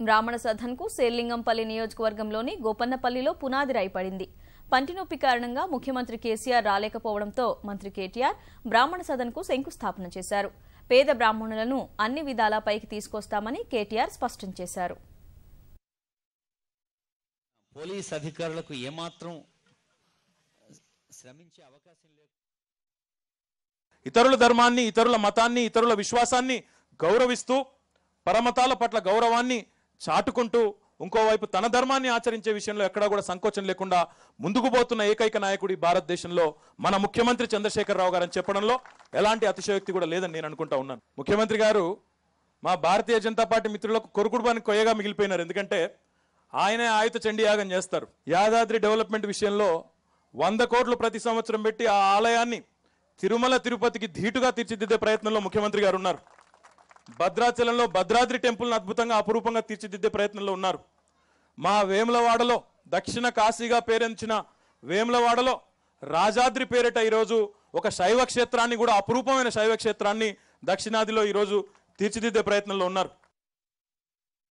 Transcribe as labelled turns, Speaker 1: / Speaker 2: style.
Speaker 1: బ్రాహ్మణ సదన్కు శేర్లింగంపల్లి నియోజకవర్గంలోని గోపన్నపల్లిలో పునాది రాయిపడింది. పంటి నొప్పి కారణంగా ముఖ్యమంత్రి కేసీఆర్ రాలేకపోవడంతో మంత్రి కేటీఆర్ బ్రాహ్మణ సదన్కు శంకుస్థాపన చేశారు. పేద బ్రాహ్మణులను అన్ని విధాలా పైకి తీసుకొస్తామని కేటీఆర్ స్పష్టం చేశారు.
Speaker 2: పోలీస్ అధికారులకు ఏమాత్రం శ్రమించే అవకాశం లేదు.
Speaker 3: ఇతరుల ధర్మాన్ని, ఇతరుల మతాన్ని, ఇతరుల విశ్వాసాన్ని గౌరవిస్తూ పరమతాల పట్ల గౌరవాన్ని చాటుకుంటూ ఇంకోవైపు తన ధర్మాన్ని ఆచరించే విషయంలో ఎక్కడా కూడా సంకోచం లేకుండా ముందుకు పోతున్న ఏకైక నాయకుడి భారతదేశంలో మన ముఖ్యమంత్రి చంద్రశేఖరరావు గారు అని చెప్పడంలో ఎలాంటి అతిశయోక్తి కూడా లేదని నేను అనుకుంటా ఉన్నాను. ముఖ్యమంత్రి గారు మా భారతీయ జనతా పార్టీ మిత్రులకు కొరుకుడుబానికి కొయ్యగా మిగిలిపోయినారు. ఎందుకంటే ఆయనే ఆయుధ చండీయాగం చేస్తారు. యాదాద్రి డెవలప్మెంట్ విషయంలో 100 కోట్లు ప్రతి సంవత్సరం పెట్టి ఆ ఆలయాన్ని తిరుమల తిరుపతికి ధీటుగా తీర్చిదిద్దే ప్రయత్నంలో ముఖ్యమంత్రి గారు ఉన్నారు. భద్రాచలంలో భద్రాద్రి టెంపుల్ను అద్భుతంగా అపురూపంగా తీర్చిదిద్దే ప్రయత్నంలో ఉన్నారు. మా వేములవాడలో దక్షిణ కాశీగా పేరెంచిన వేములవాడలో రాజాద్రి పేరిట ఈరోజు ఒక శైవ క్షేత్రాన్ని కూడా అపురూపమైన శైవ క్షేత్రాన్ని దక్షిణాదిలో ఈరోజు తీర్చిదిద్దే ప్రయత్నంలో ఉన్నారు.